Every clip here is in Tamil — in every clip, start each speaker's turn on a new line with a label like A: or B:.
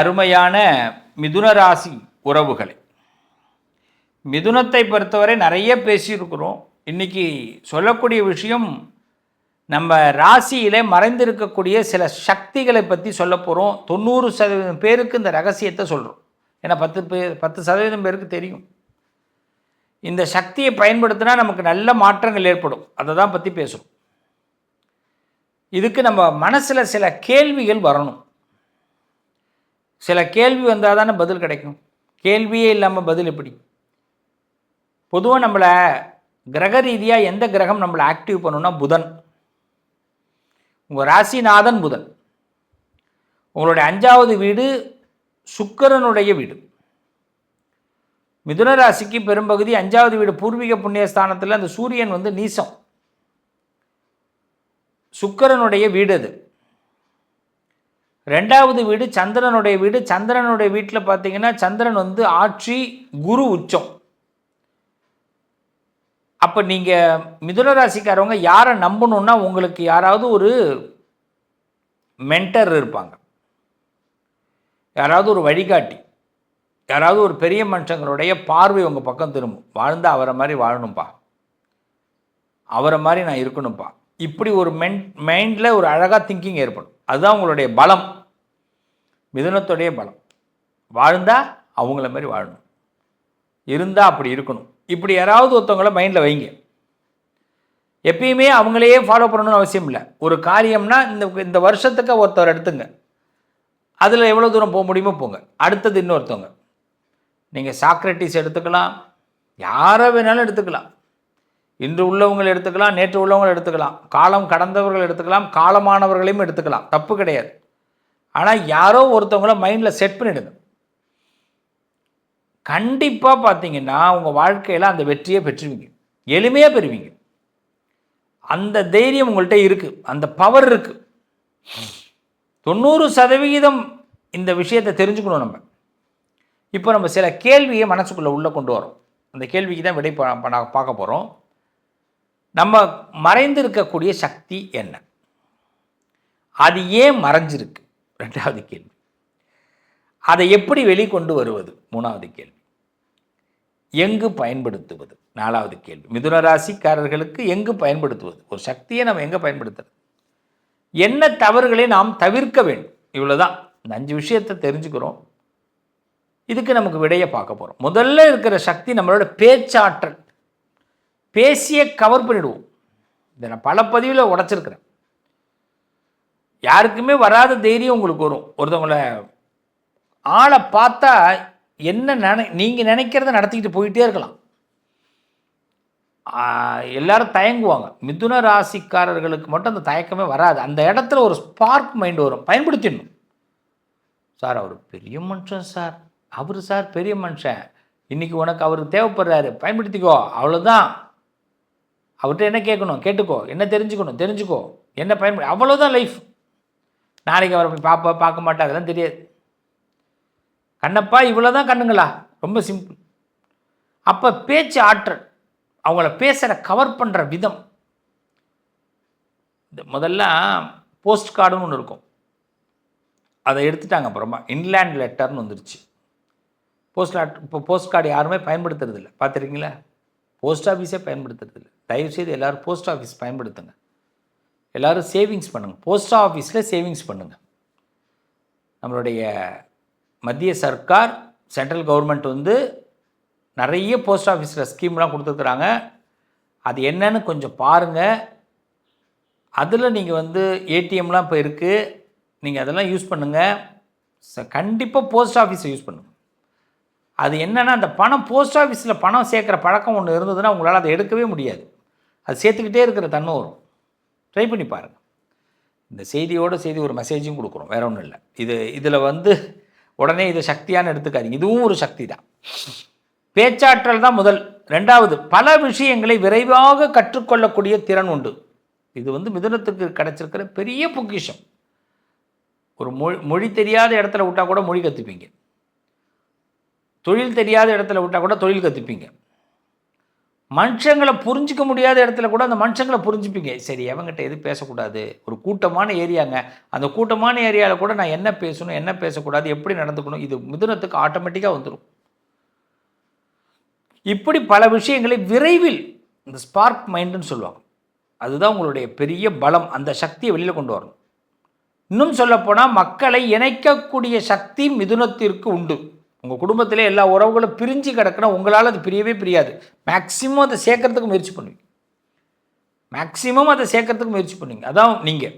A: அருமையான மிதுன ராசி உறவுகளை, மிதுனத்தை பொறுத்தவரை நிறைய பேசியிருக்கிறோம். இன்னைக்கு சொல்லக்கூடிய விஷயம், நம்ம ராசியிலே மறைந்திருக்கக்கூடிய சில சக்திகளை பற்றி சொல்ல போகிறோம். 90% பேருக்கு இந்த ரகசியத்தை சொல்கிறோம். ஏன்னா 10% பேருக்கு தெரியும். இந்த சக்தியை பயன்படுத்தினா நமக்கு நல்ல மாற்றங்கள் ஏற்படும். அதை தான் பற்றி பேசுகிறோம். இதுக்கு நம்ம மனசில் சில கேள்விகள் வரணும். சில கேள்வி வந்தால் தானே பதில் கிடைக்கும். கேள்வியே இல்லாமல் பதில் எப்படி? பொதுவாக நம்மளை கிரக ரீதியாக எந்த கிரகம் நம்மளை ஆக்டிவ் பண்ணணும்னா புதன். உங்கள் ராசிநாதன் புதன். உங்களுடைய 5வது வீடு சுக்கிரனுடைய வீடு. மிதுன ராசிக்கு பெரும்பகுதி 5வது வீடு பூர்வீக புண்ணியஸ்தானத்தில் அந்த சூரியன் நீசம். சுக்கிரனுடைய வீடு அது. 2வது வீடு சந்திரனுடைய வீடு. சந்திரனுடைய வீட்டில் பார்த்தீங்கன்னா சந்திரன் ஆட்சி, குரு உச்சம். அப்போ நீங்கள் மிதுன ராசிக்காரவங்க யாரை நம்பணுன்னா, உங்களுக்கு யாராவது ஒரு மென்டர் இருப்பாங்க, யாராவது ஒரு வழிகாட்டி, யாராவது ஒரு பெரிய மனுஷங்களுடைய பார்வை உங்கள் பக்கம் திரும்பும். வாழ்ந்தால் அவரை மாதிரி வாழணும்ப்பா, அவரை மாதிரி நான் இருக்கணும்ப்பா, இப்படி ஒரு மைண்டில் ஒரு அழகாக திங்கிங் ஏற்படும். அதுதான் உங்களுடைய பலம், மிதுனத்துடைய பலம். வாழ்ந்தால் அவங்கள மாதிரி வாழணும், இருந்தால் அப்படி இருக்கணும். இப்படி யாராவது ஒருத்தவங்கள மைண்டில் வைங்க. எப்பயுமே அவங்களையே ஃபாலோ பண்ணணும்னு அவசியம் இல்லை. ஒரு காரியம்னா இந்த வருஷத்துக்கு ஒருத்தவர் எடுத்துங்க, அதில் எவ்வளோ தூரம் போக முடியுமோ போங்க. அடுத்தது இன்னொருத்தவங்க, நீங்கள் சாக்ரட்டிஸ் எடுத்துக்கலாம், யாரை வேணாலும் எடுத்துக்கலாம். இன்று உள்ளவங்களை எடுத்துக்கலாம், நேற்று உள்ளவங்களை எடுத்துக்கலாம், காலம் கடந்தவர்கள் எடுத்துக்கலாம், காலமானவர்களையும் எடுத்துக்கலாம், தப்பு கிடையாது. ஆனால் யாரோ ஒருத்தவங்கள மைண்டில் செட் பண்ணிவிடுங்க. கண்டிப்பாக பார்த்தீங்கன்னா உங்கள் வாழ்க்கையில் அந்த வெற்றியை பெற்றுவீங்க, எளிமையாக பெறுவீங்க. அந்த தைரியம் உங்கள்கிட்ட இருக்குது, அந்த பவர் இருக்குது. 90% இந்த விஷயத்தை தெரிஞ்சுக்கணும் நம்ம. இப்போ நம்ம சில கேள்வியை மனசுக்குள்ளே உள்ளே கொண்டு வரோம். அந்த கேள்விக்கு தான் விடை பார்க்க போகிறோம். நம்ம மறைந்து இருக்கக்கூடிய சக்தி என்ன? அது ஏன் மறைஞ்சிருக்கு? 2வது கேள்வி. அதை எப்படி வெளிக்கொண்டு வருவது? 3வது கேள்வி. எங்கு பயன்படுத்துவது? 4வது கேள்வி. மிதுன ராசிக்காரர்களுக்கு எங்கு பயன்படுத்துவது? ஒரு சக்தியை நம்ம எங்கே பயன்படுத்துறது? என்ன தவறுகளை நாம் தவிர்க்க வேண்டும்? இவ்வளோதான். இந்த 5 விஷயத்தை தெரிஞ்சுக்கிறோம். இதுக்கு நமக்கு விடையை பார்க்க போகிறோம். முதல்ல இருக்கிற சக்தி நம்மளோட பேச்சாற்றல். பேசிய கவர் பண்ணிடுவோம். இதை நான் பல பதிவில் உடைச்சிருக்கிறேன். யாருக்குமே வராத தைரியம் உங்களுக்கு வரும். ஒருத்தவங்களை ஆளை பார்த்தா என்ன நீங்கள் நினைக்கிறத நடத்திக்கிட்டு போயிட்டே இருக்கலாம். எல்லாரும் தயங்குவாங்க. மிதுன ராசிக்காரர்களுக்கு மட்டும் அந்த தயக்கமே வராது. அந்த இடத்துல ஒரு ஸ்பார்க் மைண்ட் வரும், பயன்படுத்திடணும். சார் அவர் பெரிய மனுஷன் சார், அவர் சார் பெரிய மனுஷன், இன்றைக்கி உனக்கு அவர் தேவைப்படுறாரு, பயன்படுத்திக்கோ, அவ்வளோதான். அவர்கிட்ட என்ன கேட்கணும் கேட்டுக்கோ, என்ன தெரிஞ்சுக்கோ, என்ன பயன்படு, அவ்வளோதான் லைஃப். நாளைக்கு அவரை போய் பார்க்க மாட்டா, அதெல்லாம் தெரியாது. கண்ணப்பா இவ்வளோதான் கண்ணுங்களா, ரொம்ப சிம்பிள். அப்போ பேச்சு ஆற்றல், அவங்கள பேசுகிற கவர் பண்ணுற விதம். முதல்ல போஸ்ட் கார்டுன்னு ஒன்று இருக்கும், அதை எடுத்துட்டாங்க. அப்புறமா இன்லேண்ட் லெட்டர்னு வந்துருச்சு. இப்போ போஸ்ட் கார்டு யாருமே பயன்படுத்துறதில்லை, பார்த்துருக்கீங்களா? போஸ்ட் ஆஃபீஸே பயன்படுத்துறதில்லை. தயவுசெய்து எல்லோரும் போஸ்ட் ஆஃபீஸ் பயன்படுத்துங்க. எல்லோரும் சேவிங்ஸ் பண்ணுங்கள், போஸ்ட் ஆஃபீஸில் சேவிங்ஸ் பண்ணுங்கள். நம்மளுடைய மத்திய சர்க்கார், சென்ட்ரல் கவர்மெண்ட் நிறைய போஸ்ட் ஆஃபீஸில் ஸ்கீம்லாம் கொடுத்துருக்குறாங்க. அது என்னன்னு கொஞ்சம் பாருங்கள். அதில் நீங்கள் ஏடிஎம்லாம் இப்போ இருக்குது, நீங்கள் அதெல்லாம் யூஸ் பண்ணுங்கள். கண்டிப்பாக போஸ்ட் ஆஃபீஸை யூஸ் பண்ணுங்கள். அது என்னென்னா, அந்த பணம் போஸ்ட் ஆஃபீஸில் பணம் சேர்க்குற பழக்கம் ஒன்று இருந்ததுன்னா உங்களால் அதை எடுக்கவே முடியாது. அது சேர்த்துக்கிட்டே இருக்கிற தன்மை வரும். ட்ரை பண்ணி பாருங்கள். இந்த செய்தி ஒரு மெசேஜும் கொடுக்குறோம், வேறு ஒன்றும் இல்லை. இதில் உடனே இதை சக்தியான எடுத்துக்காதீங்க. இதுவும் ஒரு சக்தி தான். பேச்சாற்றல் தான் முதல். 2வது, பல விஷயங்களை விரைவாக கற்றுக்கொள்ளக்கூடிய திறன் உண்டு. இது மிதுனத்துக்கு கிடைச்சிருக்கிற பெரிய பொக்கிஷம். ஒரு மொழி தெரியாத இடத்துல விட்டால் கூட மொழி கற்றுப்பீங்க. தொழில் தெரியாத இடத்துல விட்டால் கூட தொழில் கற்றுப்பீங்க. மனுஷங்களை புரிஞ்சிக்க முடியாத இடத்துல கூட அந்த மனுஷங்களை புரிஞ்சுப்பீங்க. சரி எவங்கிட்ட எது பேசக்கூடாது, ஒரு கூட்டமான ஏரியாங்க, அந்த கூட்டமான ஏரியாவில் கூட நான் என்ன பேசணும், என்ன பேசக்கூடாது, எப்படி நடந்துக்கணும், இது மிதுனத்துக்கு ஆட்டோமேட்டிக்காக வந்துடும். இப்படி பல விஷயங்களை விரைவில் இந்த ஸ்பார்க் மைண்டுன்னு சொல்லுவாங்க. அதுதான் உங்களுடைய பெரிய பலம். அந்த சக்தியை வெளியில் கொண்டு வரணும். இன்னும் சொல்லப்போனால் மக்களை இணைக்கக்கூடிய சக்தி மிதுனத்திற்கு உண்டு. உங்கள் குடும்பத்திலே எல்லா உறவுகளும் பிரிஞ்சு கிடக்குன்னா உங்களால் அது பிரியவே பிரியாது. மேக்சிமம் அதை சேர்க்கறதுக்கு முயற்சி பண்ணுவீங்க. அதான் நீங்கள்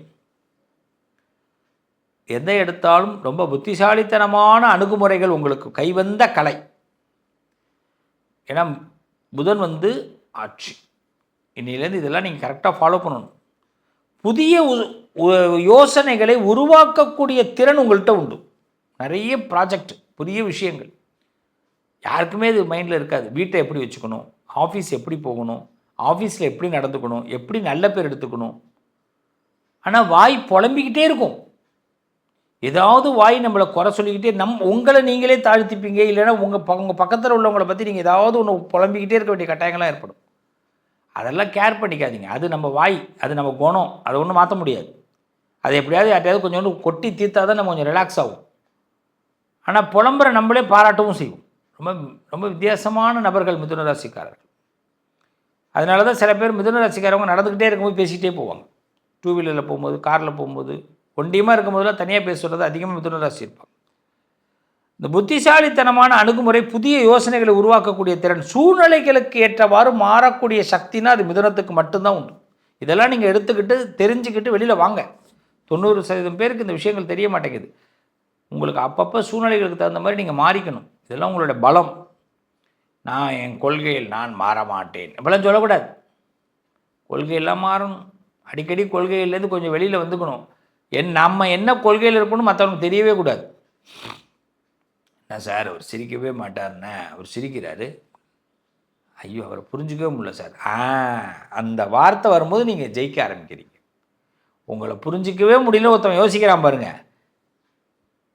A: எதை எடுத்தாலும் ரொம்ப புத்திசாலித்தனமான அணுகுமுறைகள் உங்களுக்கு கைவந்த கலை. ஏன்னா புதன் ஆட்சி. இன்னிலேருந்து இதெல்லாம் நீங்கள் கரெக்டாக ஃபாலோ பண்ணணும். புதிய யோசனைகளை உருவாக்கக்கூடிய திறன் உங்கள்கிட்ட உண்டு. நிறைய ப்ராஜெக்ட், புதிய விஷயங்கள் யாருக்குமே இது மைண்டில் இருக்காது. வீட்டை எப்படி வச்சுக்கணும், ஆஃபீஸ் எப்படி போகணும், ஆஃபீஸில் எப்படி நடந்துக்கணும், எப்படி நல்ல பேர் எடுத்துக்கணும். ஆனால் வாய் புலம்பிக்கிட்டே இருக்கும். ஏதாவது வாய் நம்மளை குறை சொல்லிக்கிட்டே உங்களை நீங்களே தாழ்த்திப்பீங்க. இல்லைன்னா உங்கள் பக்கத்தில் உள்ளவங்களை பற்றி நீங்கள் ஏதாவது ஒன்று புலம்பிக்கிட்டே இருக்க வேண்டிய கட்டாயங்கள்லாம் ஏற்படும். அதெல்லாம் கேர் பண்ணிக்காதீங்க. அது நம்ம வாய், அது நம்ம குணம், அதை ஒன்றும் மாற்ற முடியாது. அது எப்படியாவது யார்ட்டையாவது கொஞ்சோண்டு கொட்டி தீர்த்தா தான் நம்ம கொஞ்சம் ரிலாக்ஸ் ஆகும். ஆனால் புலம்புற நம்மளே பாராட்டவும் செய்வோம். ரொம்ப ரொம்ப வித்தியாசமான நபர்கள் மிதுன ராசிக்காரர்கள். அதனால தான் சில பேர் மிதுன ராசிக்காரவங்க நடந்துக்கிட்டே இருக்கும்போது பேசிக்கிட்டே போவாங்க. டூ வீலரில் போகும்போது, காரில் போகும்போது, ஒண்டியமாக இருக்கும்போதெல்லாம் தனியாக பேசுகிறது அதிகமாக மிதுன ராசி இருப்பாங்க. இந்த புத்திசாலித்தனமான அணுகுமுறை, புதிய யோசனைகளை உருவாக்கக்கூடிய திறன், சூழ்நிலைகளுக்கு ஏற்றவாறு மாறக்கூடிய சக்தினா அது மிதுனத்துக்கு மட்டும்தான் உண்டு. இதெல்லாம் நீங்கள் எடுத்துக்கிட்டு தெரிஞ்சுக்கிட்டு வெளியில் வாங்க. 90% பேருக்கு இந்த விஷயங்கள் தெரிய மாட்டேங்குது. உங்களுக்கு அப்பப்போ சூழ்நிலைகளுக்கு தகுந்த மாதிரி நீங்கள் மாறிக்கணும். இதெல்லாம் உங்களோட பலம். நான் என் கொள்கையில் நான் மாற மாட்டேன் இப்போலாம் சொல்லக்கூடாது. கொள்கையெல்லாம் மாறணும். அடிக்கடி கொள்கையிலேருந்து கொஞ்சம் வெளியில் வந்துக்கணும். நம்ம என்ன கொள்கையில் இருக்கணும் மற்றவங்களுக்கு தெரியவே கூடாது. என்ன சார் அவர் சிரிக்கவே மாட்டார்ண்ணே, அவர் சிரிக்கிறாரு, ஐயோ அவரை புரிஞ்சிக்கவே முடியல சார். அந்த வார்த்தை வரும்போது நீங்கள் ஜெயிக்க ஆரம்பிக்கிறீங்க. உங்களை புரிஞ்சிக்கவே முடியல ஒருத்தவன் யோசிக்கிறான் பாருங்கள்.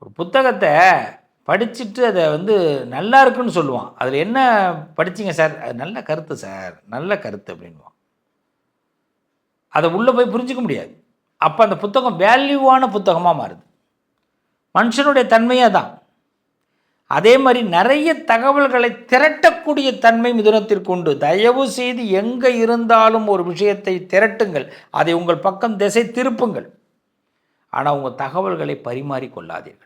A: ஒரு புத்தகத்தை படிச்சுட்டு அதை நல்லா இருக்குன்னு சொல்லுவான். அதில் என்ன படிச்சிங்க சார், அது நல்ல கருத்து சார், நல்ல கருத்து அப்படின்வான். அதை உள்ளே போய் புரிஞ்சிக்க முடியாது. அப்போ அந்த புத்தகம் வேல்யூவான புத்தகமாக மாறுது. மனுஷனுடைய தன்மையாக தான். அதே மாதிரி நிறைய தகவல்களை திரட்டக்கூடிய தன்மை மிதுனத்திற்கு உண்டு. தயவு செய்து எங்கே இருந்தாலும் ஒரு விஷயத்தை திரட்டுங்கள், அதை உங்கள் பக்கம் திசை திருப்புங்கள். ஆனால் உங்கள் தகவல்களை பரிமாறிக்கொள்ளாதீர்கள்.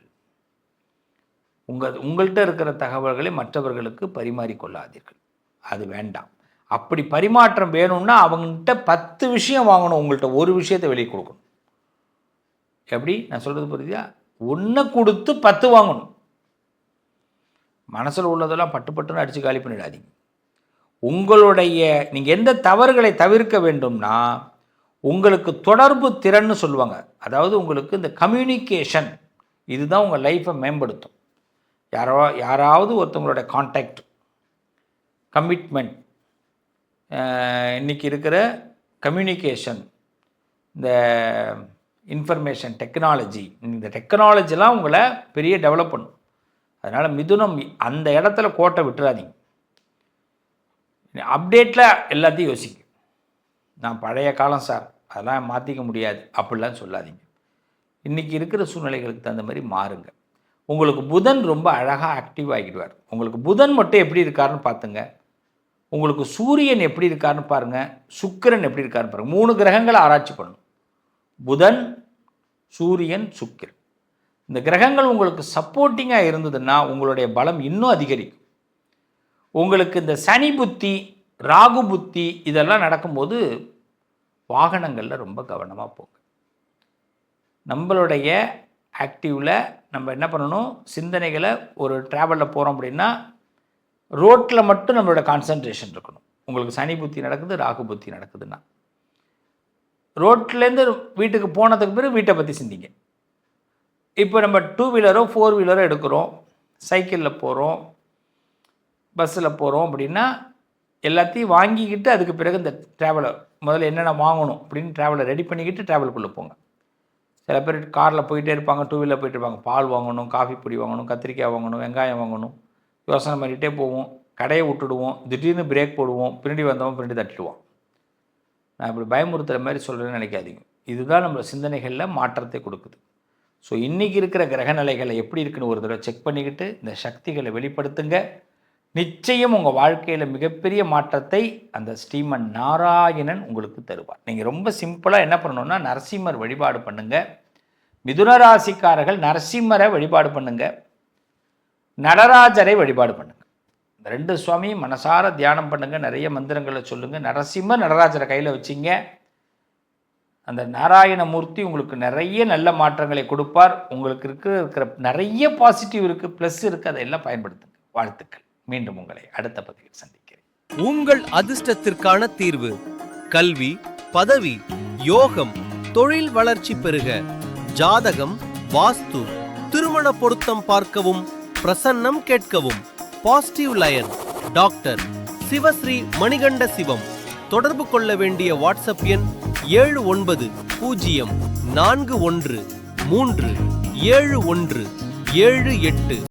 A: உங்கள்கிட்ட இருக்கிற தகவல்களை மற்றவர்களுக்கு பரிமாறிக்கொள்ளாதீர்கள். அது வேண்டாம். அப்படி பரிமாற்றம் வேணும்னா அவங்கள்ட்ட 10 விஷயம் வாங்கணும், உங்கள்கிட்ட ஒரு விஷயத்தை வெளியே கொடுக்கணும். எப்படி நான் சொல்கிறது புரியுதா? 1 கொடுத்து 10 வாங்கணும். மனசில் உள்ளதெல்லாம் பட்டுன்னு அடித்து காலி பண்ணிடாதீங்க. உங்களுடைய நீங்கள் எந்த தவறுகளை தவிர்க்க வேண்டும்னா உங்களுக்கு தொடர்பு திறன்னு சொல்லுவாங்க. அதாவது உங்களுக்கு இந்த கம்யூனிகேஷன், இதுதான் உங்கள் லைஃப்பை மேம்படுத்தும். யாராவது ஒருத்தவங்களோட கான்டாக்ட், கமிட்மெண்ட், இன்றைக்கி இருக்கிற கம்யூனிகேஷன், இந்த இன்ஃபர்மேஷன் டெக்னாலஜி, இந்த டெக்னாலஜிலாம் உங்களை பெரிய டெவலப் பண்ணும். அதனால் மிதுனம் அந்த இடத்துல கோட்டை விட்டுறாதீங்க. அப்டேட்டில் எல்லாத்தையும் யோசிங்க. நான் பழைய காலம் சார், அதெல்லாம் மாற்றிக்க முடியாது அப்படிலாம் சொல்லாதீங்க. இன்றைக்கி இருக்கிற சூழ்நிலைகளுக்கு தகுந்த மாதிரி மாறுங்க. உங்களுக்கு புதன் ரொம்ப அழகாக ஆக்டிவ் ஆகிடுவார். உங்களுக்கு புதன் மட்டும் எப்படி இருக்காருன்னு பார்த்துங்க. உங்களுக்கு சூரியன் எப்படி இருக்காருன்னு பாருங்கள், சுக்கிரன் எப்படி இருக்காருன்னு பாருங்கள். 3 கிரகங்களை ஆராய்ச்சி பண்ணணும். புதன், சூரியன், சுக்கிரன். இந்த கிரகங்கள் உங்களுக்கு சப்போர்ட்டிங்காக இருந்ததுன்னா உங்களுடைய பலம் இன்னும் அதிகரிக்கும். உங்களுக்கு இந்த சனி புத்தி, ராகு புத்தி இதெல்லாம் நடக்கும்போது வாகனங்களில் ரொம்ப கவனமாக போங்க. நம்மளுடைய ஆக்டிவில் நம்ம என்ன பண்ணணும், சிந்தனைகளை ஒரு ட்ராவலில் போகிறோம் அப்படின்னா ரோட்டில் மட்டும் நம்மளோட கான்சன்ட்ரேஷன் இருக்கணும். உங்களுக்கு சனி புத்தி நடக்குது, ராகு புத்தி நடக்குதுன்னா ரோட்லேருந்து வீட்டுக்கு போனதுக்கு பிறகு வீட்டை பற்றி சிந்திங்க. இப்போ நம்ம 2 வீலரோ 4 வீலரோ எடுக்கிறோம், சைக்கிளில் போகிறோம், பஸ்ஸில் போகிறோம் அப்படின்னா எல்லாத்தையும் வாங்கிக்கிட்டு அதுக்கு பிறகு இந்த ட்ராவலை முதல்ல என்னென்ன வாங்கணும் அப்படின்னு ட்ராவலை ரெடி பண்ணிக்கிட்டு ட்ராவலுக்குள்ளே போங்க. சில பேர் காரில் போயிட்டே இருப்பாங்க, 2 வீலர் போயிட்டு இருப்பாங்க. பால் வாங்கணும், காஃபி பொடி வாங்கணும், கத்திரிக்காய் வாங்கணும், வெங்காயம் வாங்கணும், யோசனை பண்ணிகிட்டே போவோம். கடையை விட்டுடுவோம், திடீர்னு பிரேக் போடுவோம், பின்னாடி வந்தவன் பின்னாடி தட்டிடுவோம். நான் இப்படி பயமுறுத்துகிற மாதிரி சொல்கிறேன்னு நினைக்காதீங்க. இதுதான் நம்ம சிந்தனைகளில் மாற்றத்தை கொடுக்குது. ஸோ இன்றைக்கி இருக்கிற கிரகநிலைகளை எப்படி இருக்குன்னு ஒரு தடவை செக் பண்ணிக்கிட்டு இந்த சக்திகளை வெளிப்படுத்துங்க. நிச்சயம் உங்கள் வாழ்க்கையில் மிகப்பெரிய மாற்றத்தை அந்த ஸ்ரீமன் நாராயணன் உங்களுக்கு தருவார். நீங்கள் ரொம்ப சிம்பிளாக என்ன பண்ணணுன்னா நரசிம்மர் வழிபாடு பண்ணுங்கள். மிதுன ராசிக்காரர்கள் நரசிம்மரை வழிபாடு பண்ணுங்கள், நடராஜரை வழிபாடு பண்ணுங்கள். இந்த 2 சுவாமியும் மனசார தியானம் பண்ணுங்கள், நிறைய மந்திரங்களை சொல்லுங்கள். நரசிம்மர் நடராஜரை கையில் வச்சிங்க, அந்த நாராயணமூர்த்தி உங்களுக்கு நிறைய நல்ல மாற்றங்களை கொடுப்பார். உங்களுக்கு இருக்கிற நிறைய பாசிட்டிவ் இருக்குது, ப்ளஸ் இருக்குது, அதையெல்லாம் பயன்படுத்துங்க. வாழ்த்துக்கள். மீண்டும் உங்களை அடுத்த பதிவில் சந்திக்கிறேன்.
B: உங்கள் அதிர்ஷ்டத்திற்கான தீர்வு: கல்வி, பதவி, யோகம், தொழில் வளர்ச்சி பெருக. ஜாதகம், வாஸ்து, திருமண பொருத்தம் பார்க்கவும், பிரசன்னம் கேட்கவும். Positive line doctor Sivasri Manikanda Sivam. தொடர்பு கொள்ள வேண்டிய வாட்ஸ்அப் எண் 7904137178.